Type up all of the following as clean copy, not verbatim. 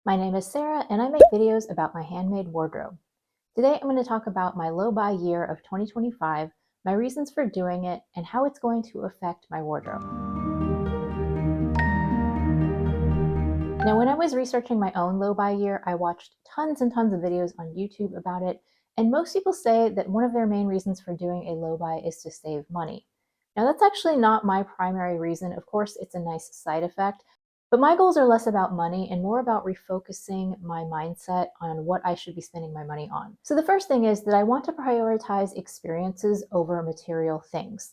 My name is Sarah and I make videos about my handmade wardrobe. Today I'm going to talk about my low buy year of 2025, my reasons for doing it, and how it's going to affect my wardrobe. Now, when I was researching my own low buy year, I watched tons and tons of videos on YouTube about it, and most people say that one of their main reasons for doing a low buy is to save money. Now, that's actually not my primary reason. Of course, it's a nice side effect, but my goals are less about money and more about refocusing my mindset on what I should be spending my money on. So the first thing is that I want to prioritize experiences over material things.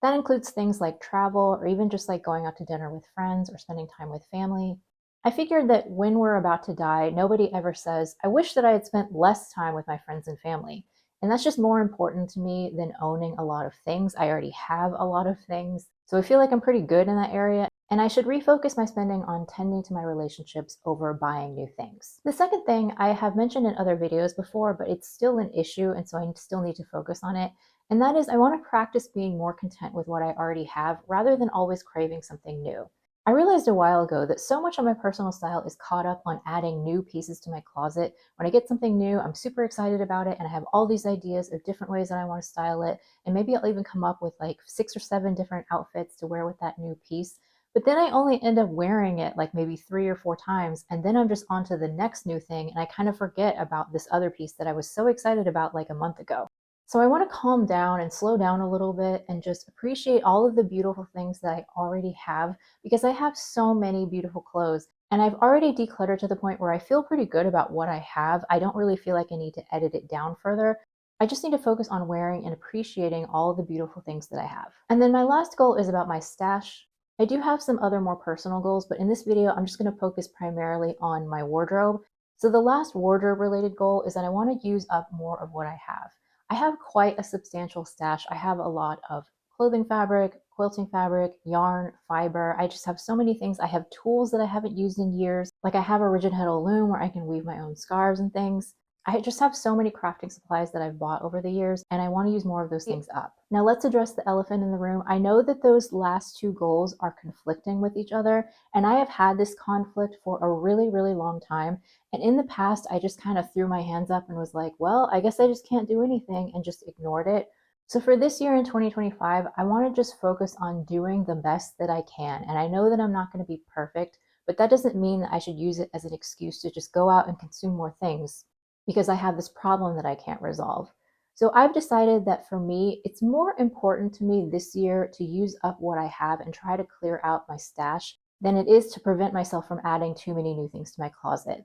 That includes things like travel or even just like going out to dinner with friends or spending time with family. I figured that when we're about to die, nobody ever says, I wish that I had spent less time with my friends and family. And that's just more important to me than owning a lot of things. I already have a lot of things. So I feel like I'm pretty good in that area. And I should refocus my spending on tending to my relationships over buying new things. The second thing I have mentioned in other videos before, but it's still an issue, and so I still need to focus on it. And that is I want to practice being more content with what I already have rather than always craving something new. I realized a while ago that so much of my personal style is caught up on adding new pieces to my closet. When I get something new, I'm super excited about it and I have all these ideas of different ways that I want to style it. And maybe I'll even come up with like 6 or 7 different outfits to wear with that new piece. But then I only end up wearing it like maybe 3 or 4 times. And then I'm just on to the next new thing. And I kind of forget about this other piece that I was so excited about like a month ago. So I want to calm down and slow down a little bit and just appreciate all of the beautiful things that I already have because I have so many beautiful clothes and I've already decluttered to the point where I feel pretty good about what I have. I don't really feel like I need to edit it down further. I just need to focus on wearing and appreciating all of the beautiful things that I have. And then my last goal is about my stash. I do have some other more personal goals, but in this video, I'm just going to focus primarily on my wardrobe. So the last wardrobe related goal is that I want to use up more of what I have. I have quite a substantial stash. I have a lot of clothing fabric, quilting fabric, yarn, fiber. I just have so many things. I have tools that I haven't used in years. Like I have a rigid heddle loom where I can weave my own scarves and things. I just have so many crafting supplies that I've bought over the years, and I want to use more of those things up. Now let's address the elephant in the room. I know that those last two goals are conflicting with each other, and I have had this conflict for a really, really long time. And in the past, I just kind of threw my hands up and was like, well, I guess I just can't do anything and just ignored it. So for this year in 2025, I want to just focus on doing the best that I can. And I know that I'm not going to be perfect, but that doesn't mean that I should use it as an excuse to just go out and consume more things because I have this problem that I can't resolve. So I've decided that for me, it's more important to me this year to use up what I have and try to clear out my stash than it is to prevent myself from adding too many new things to my closet.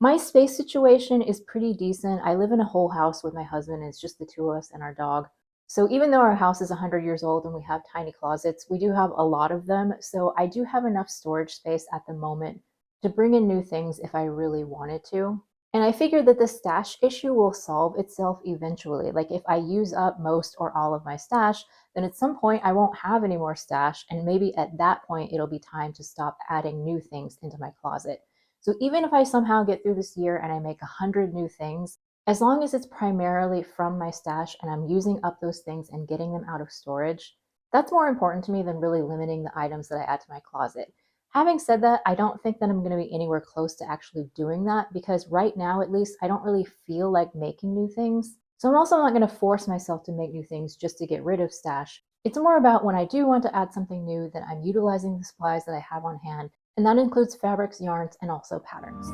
My space situation is pretty decent. I live in a whole house with my husband, and it's just the two of us and our dog. So even though our house is 100 years old and we have tiny closets, we do have a lot of them. So I do have enough storage space at the moment to bring in new things if I really wanted to. And I figured that the stash issue will solve itself eventually. Like if I use up most or all of my stash, then at some point I won't have any more stash. And maybe at that point, it'll be time to stop adding new things into my closet. So even if I somehow get through this year and I make 100 new things, as long as it's primarily from my stash and I'm using up those things and getting them out of storage, that's more important to me than really limiting the items that I add to my closet. Having said that, I don't think that I'm going to be anywhere close to actually doing that because right now, at least, I don't really feel like making new things. So I'm also not going to force myself to make new things just to get rid of stash. It's more about when I do want to add something new, that I'm utilizing the supplies that I have on hand, and that includes fabrics, yarns, and also patterns.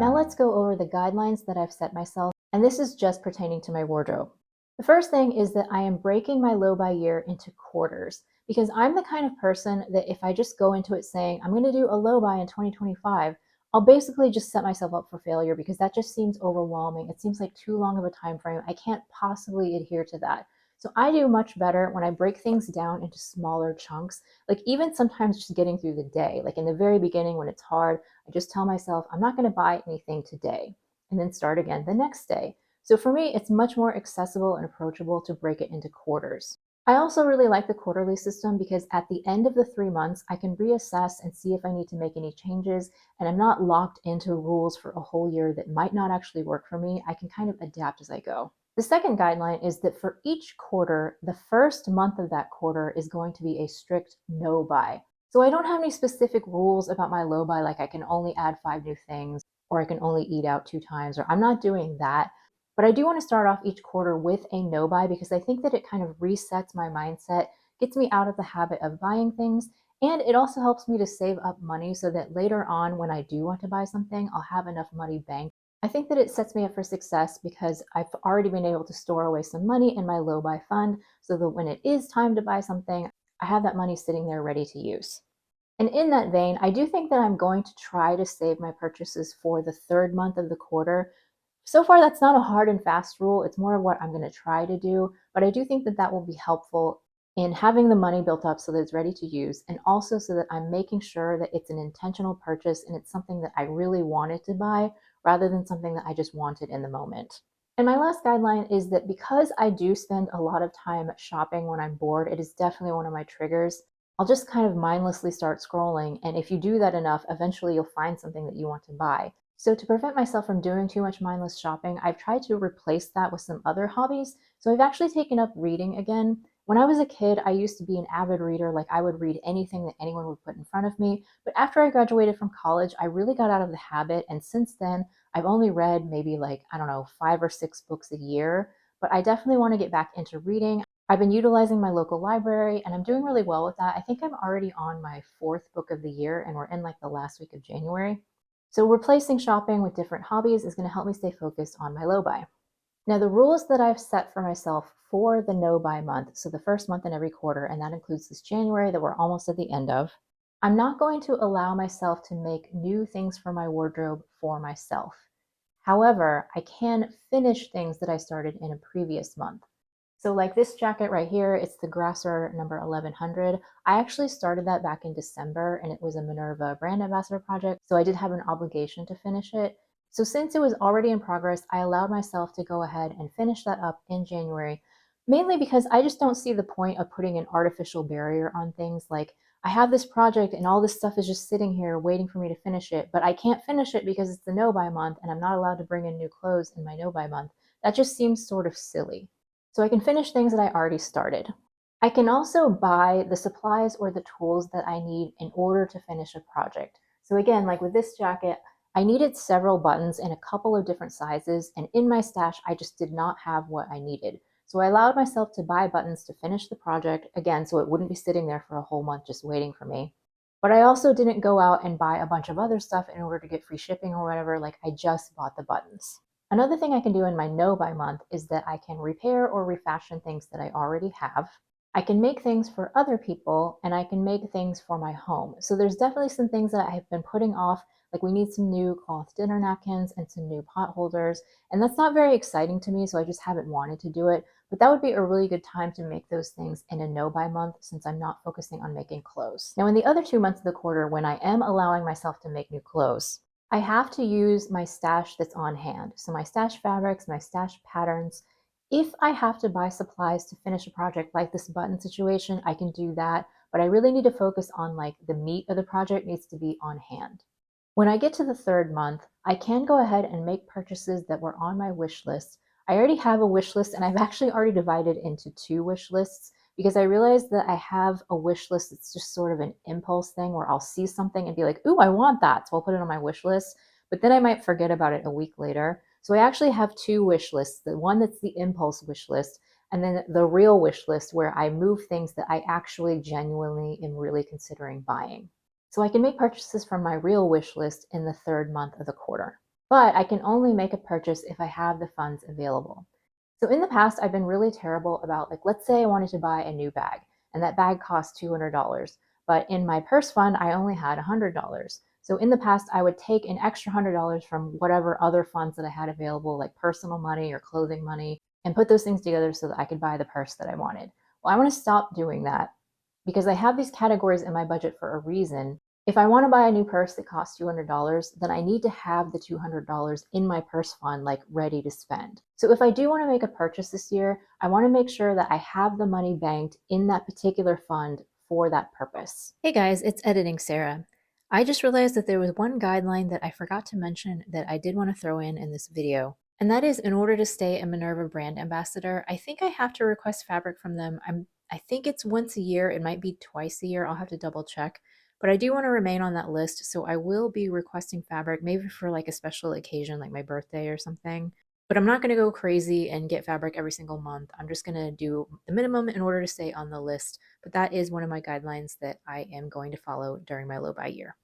Now let's go over the guidelines that I've set myself, and this is just pertaining to my wardrobe. The first thing is that I am breaking my low buy year into quarters because I'm the kind of person that if I just go into it saying I'm going to do a low buy in 2025, I'll basically just set myself up for failure because that just seems overwhelming. It seems like too long of a time frame. I can't possibly adhere to that. So I do much better when I break things down into smaller chunks, like even sometimes just getting through the day. Like in the very beginning when it's hard, I just tell myself I'm not going to buy anything today and then start again the next day. So for me, it's much more accessible and approachable to break it into quarters. I also really like the quarterly system because at the end of the 3 months, I can reassess and see if I need to make any changes, and I'm not locked into rules for a whole year that might not actually work for me. I can kind of adapt as I go. The second guideline is that for each quarter, the first month of that quarter is going to be a strict no buy. So I don't have any specific rules about my low buy, like I can only add 5 new things or I can only eat out 2 times, or I'm not doing that. But I do want to start off each quarter with a no buy because I think that it kind of resets my mindset, gets me out of the habit of buying things, and it also helps me to save up money so that later on when I do want to buy something, I'll have enough money banked. I think that it sets me up for success because I've already been able to store away some money in my low buy fund so that when it is time to buy something, I have that money sitting there ready to use. And in that vein, I do think that I'm going to try to save my purchases for the third month of the quarter. So far, that's not a hard and fast rule. It's more of what I'm going to try to do. But I do think that that will be helpful in having the money built up so that it's ready to use, and also so that I'm making sure that it's an intentional purchase and it's something that I really wanted to buy rather than something that I just wanted in the moment. And my last guideline is that because I do spend a lot of time shopping when I'm bored, it is definitely one of my triggers. I'll just kind of mindlessly start scrolling. And if you do that enough, eventually you'll find something that you want to buy. So to prevent myself from doing too much mindless shopping, I've tried to replace that with some other hobbies. So I've actually taken up reading again. When I was a kid, I used to be an avid reader. Like I would read anything that anyone would put in front of me. But after I graduated from college, I really got out of the habit. And since then, I've only read maybe like, I don't know, 5 or 6 books a year. But I definitely want to get back into reading. I've been utilizing my local library and I'm doing really well with that. I think I'm already on my fourth book of the year and we're in like the last week of January. So replacing shopping with different hobbies is going to help me stay focused on my low buy. Now, the rules that I've set for myself for the no buy month, so the first month in every quarter, and that includes this January that we're almost at the end of, I'm not going to allow myself to make new things for my wardrobe for myself. However, I can finish things that I started in a previous month. So like this jacket right here, it's the Grasser number 1100. I actually started that back in December and it was a Minerva brand ambassador project. So I did have an obligation to finish it. So since it was already in progress, I allowed myself to go ahead and finish that up in January, mainly because I just don't see the point of putting an artificial barrier on things. Like I have this project and all this stuff is just sitting here waiting for me to finish it, but I can't finish it because it's the no buy month and I'm not allowed to bring in new clothes in my no buy month. That just seems sort of silly. So I can finish things that I already started. I can also buy the supplies or the tools that I need in order to finish a project. So again, like with this jacket, I needed several buttons in a couple of different sizes, and in my stash, I just did not have what I needed. So I allowed myself to buy buttons to finish the project, again, so it wouldn't be sitting there for a whole month just waiting for me. But I also didn't go out and buy a bunch of other stuff in order to get free shipping or whatever, like I just bought the buttons. Another thing I can do in my no buy month is that I can repair or refashion things that I already have. I can make things for other people and I can make things for my home. So there's definitely some things that I've been putting off, like we need some new cloth dinner napkins and some new pot holders. And that's not very exciting to me, so I just haven't wanted to do it. But that would be a really good time to make those things in a no buy month since I'm not focusing on making clothes. Now, in the other 2 months of the quarter, when I am allowing myself to make new clothes, I have to use my stash that's on hand. So my stash fabrics, my stash patterns. If I have to buy supplies to finish a project like this button situation, I can do that. But I really need to focus on like the meat of the project needs to be on hand. When I get to the third month, I can go ahead and make purchases that were on my wish list. I already have a wish list and I've actually already divided into 2 wish lists because I realized that I have a wish list that's just sort of an impulse thing where I'll see something and be like, ooh, I want that. So I'll put it on my wish list, but then I might forget about it a week later. So I actually have 2 wish lists, the one that's the impulse wish list and then the real wish list where I move things that I actually genuinely am really considering buying. So I can make purchases from my real wish list in the third month of the quarter. But I can only make a purchase if I have the funds available. So in the past, I've been really terrible about like, let's say I wanted to buy a new bag and that bag cost $200, but in my purse fund, I only had $100. So in the past, I would take an extra $100 from whatever other funds that I had available, like personal money or clothing money, and put those things together so that I could buy the purse that I wanted. Well, I want to stop doing that because I have these categories in my budget for a reason. If I want to buy a new purse that costs $200, then I need to have the $200 in my purse fund, like ready to spend. So if I do want to make a purchase this year, I want to make sure that I have the money banked in that particular fund for that purpose. Hey guys, it's Editing Sarah. I just realized that there was one guideline that I forgot to mention that I did want to throw in this video. And that is in order to stay a Minerva brand ambassador, I think I have to request fabric from them. I think it's once a year. It might be twice a year. I'll have to double check. But I do want to remain on that list, so I will be requesting fabric, maybe for like a special occasion like my birthday or something. But I'm not going to go crazy and get fabric every single month. I'm just going to do the minimum in order to stay on the list. But that is one of my guidelines that I am going to follow during my low buy year.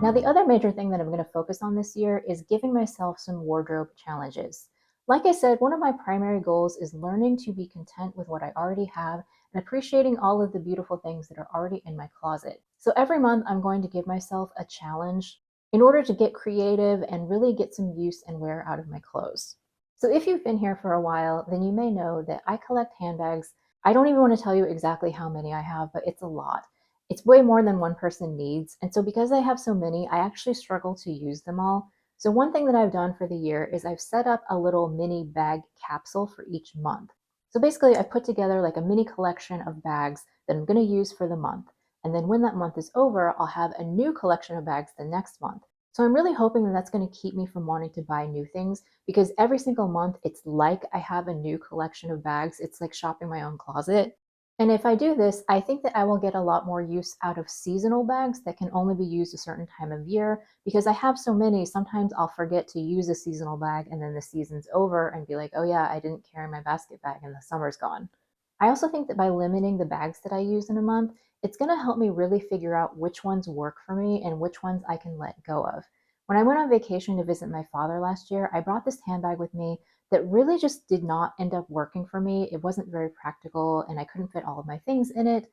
Now, the other major thing that I'm going to focus on this year is giving myself some wardrobe challenges. Like I said, one of my primary goals is learning to be content with what I already have and appreciating all of the beautiful things that are already in my closet. So every month, I'm going to give myself a challenge in order to get creative and really get some use and wear out of my clothes. So if you've been here for a while, then you may know that I collect handbags. I don't even want to tell you exactly how many I have, but it's a lot. It's way more than one person needs. And so because I have so many, I actually struggle to use them all. So one thing that I've done for the year is I've set up a little mini bag capsule for each month. So basically I put together like a mini collection of bags that I'm going to use for the month. And then when that month is over, I'll have a new collection of bags the next month. So I'm really hoping that that's going to keep me from wanting to buy new things, because every single month it's like I have a new collection of bags. It's like shopping my own closet. And if I do this, I think that I will get a lot more use out of seasonal bags that can only be used a certain time of year, because I have so many. Sometimes I'll forget to use a seasonal bag and then the season's over and be like, oh yeah, I didn't carry my basket bag and the summer's gone. I also think that by limiting the bags that I use in a month, it's going to help me really figure out which ones work for me and which ones I can let go of. When I went on vacation to visit my father last year, I brought this handbag with me that really just did not end up working for me. It wasn't very practical and I couldn't fit all of my things in it.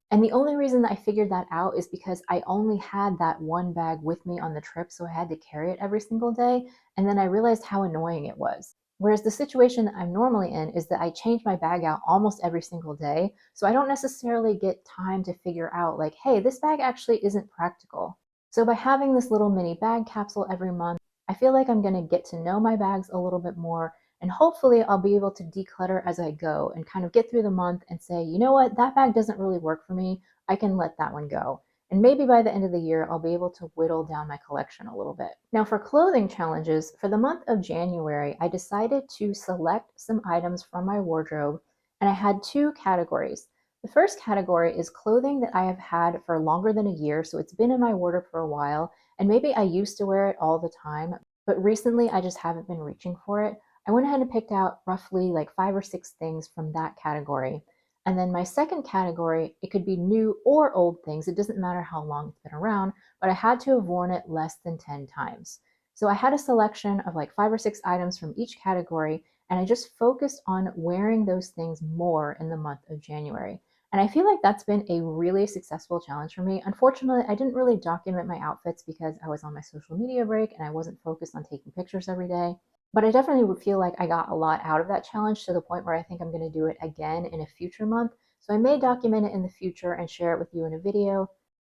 And the only reason that I figured that out is because I only had that one bag with me on the trip, so I had to carry it every single day. And then I realized how annoying it was. Whereas the situation that I'm normally in is that I change my bag out almost every single day. So I don't necessarily get time to figure out, like, hey, this bag actually isn't practical. So by having this little mini bag capsule every month, I feel like I'm going to get to know my bags a little bit more, and hopefully I'll be able to declutter as I go and kind of get through the month and say, you know what, that bag doesn't really work for me. I can let that one go. And maybe by the end of the year, I'll be able to whittle down my collection a little bit. Now, for clothing challenges, for the month of January, I decided to select some items from my wardrobe, and I had two categories. The first category is clothing that I have had for longer than a year, so it's been in my wardrobe for a while, and maybe I used to wear it all the time, but recently I just haven't been reaching for it. I went ahead and picked out roughly like 5 or 6 things from that category. And then my second category, it could be new or old things. It doesn't matter how long it's been around, but I had to have worn it less than 10 times. So I had a selection of like 5 or 6 items from each category, and I just focused on wearing those things more in the month of January. And I feel like that's been a really successful challenge for me. Unfortunately, I didn't really document my outfits because I was on my social media break and I wasn't focused on taking pictures every day. But I definitely would feel like I got a lot out of that challenge, to the point where I think I'm going to do it again in a future month. So I may document it in the future and share it with you in a video.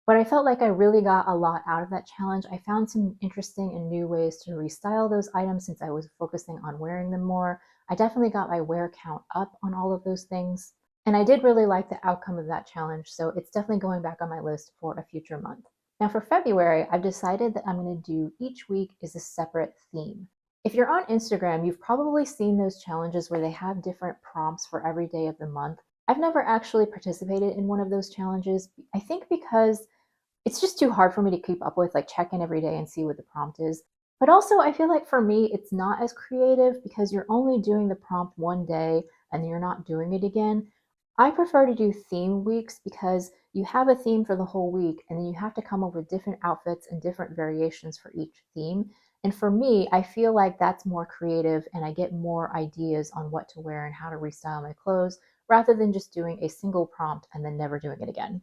But I felt like I really got a lot out of that challenge. I found some interesting and new ways to restyle those items since I was focusing on wearing them more. I definitely got my wear count up on all of those things. And I did really like the outcome of that challenge, so it's definitely going back on my list for a future month. Now for February, I've decided that I'm going to do each week is a separate theme. If you're on Instagram, you've probably seen those challenges where they have different prompts for every day of the month. I've never actually participated in one of those challenges, I think because it's just too hard for me to keep up with, like check in every day and see what the prompt is. But also, I feel like for me, it's not as creative because you're only doing the prompt one day and you're not doing it again. I prefer to do theme weeks because you have a theme for the whole week and then you have to come up with different outfits and different variations for each theme. And for me, I feel like that's more creative and I get more ideas on what to wear and how to restyle my clothes, rather than just doing a single prompt and then never doing it again.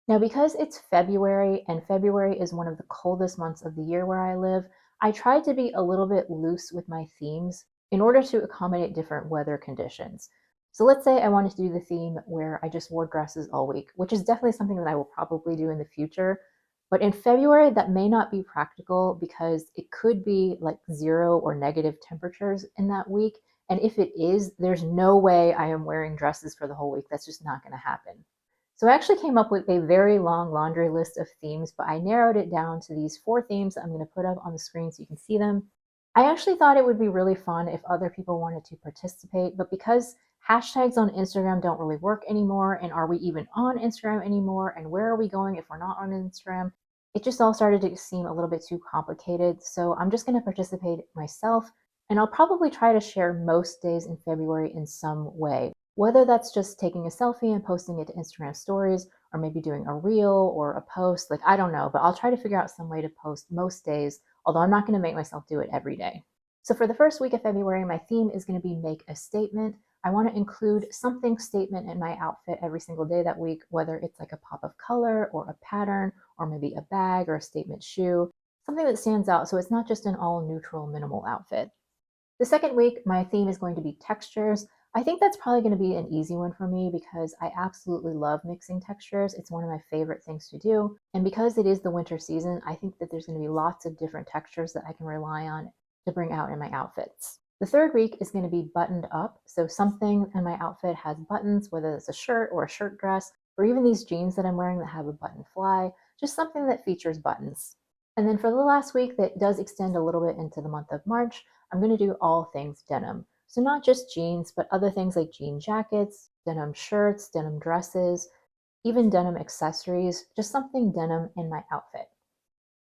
Now, because it's February and February is one of the coldest months of the year where I live, I tried to be a little bit loose with my themes in order to accommodate different weather conditions. So let's say I wanted to do the theme where I just wore dresses all week, which is definitely something that I will probably do in the future. But in February, that may not be practical because it could be like 0 or negative temperatures in that week. And if it is, there's no way I am wearing dresses for the whole week. That's just not going to happen. So I actually came up with a very long laundry list of themes, but I narrowed it down to these 4 themes that I'm going to put up on the screen so you can see them. I actually thought it would be really fun if other people wanted to participate, but because hashtags on Instagram don't really work anymore, and are we even on Instagram anymore, and where are we going if we're not on Instagram? It just all started to seem a little bit too complicated, so I'm just going to participate myself, and I'll probably try to share most days in February in some way, whether that's just taking a selfie and posting it to Instagram stories, or maybe doing a reel or a post. Like, I don't know, but I'll try to figure out some way to post most days, although I'm not going to make myself do it every day. So for the first week of February, my theme is going to be make a statement. I want to include something statement in my outfit every single day that week, whether it's like a pop of color or a pattern, or maybe a bag or a statement shoe, something that stands out so it's not just an all neutral minimal outfit. The second week, my theme is going to be textures. I think that's probably going to be an easy one for me because I absolutely love mixing textures. It's one of my favorite things to do. And because it is the winter season, I think that there's going to be lots of different textures that I can rely on to bring out in my outfits. The third week is going to be buttoned up. So something in my outfit has buttons, whether it's a shirt or a shirt dress, or even these jeans that I'm wearing that have a button fly, just something that features buttons. And then for the last week that does extend a little bit into the month of March, I'm going to do all things denim. So not just jeans, but other things like jean jackets, denim shirts, denim dresses, even denim accessories, just something denim in my outfit.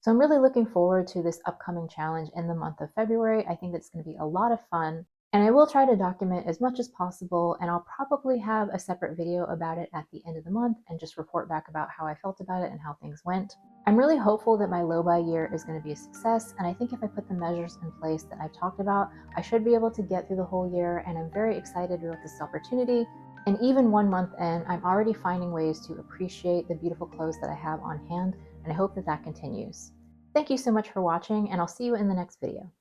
So I'm really looking forward to this upcoming challenge in the month of February. I think it's going to be a lot of fun. And I will try to document as much as possible, and I'll probably have a separate video about it at the end of the month and just report back about how I felt about it and how things went. I'm really hopeful that my low buy year is going to be a success, and I think if I put the measures in place that I've talked about, I should be able to get through the whole year, and I'm very excited about this opportunity. And even 1 month in, I'm already finding ways to appreciate the beautiful clothes that I have on hand, and I hope that that continues. Thank you so much for watching, and I'll see you in the next video.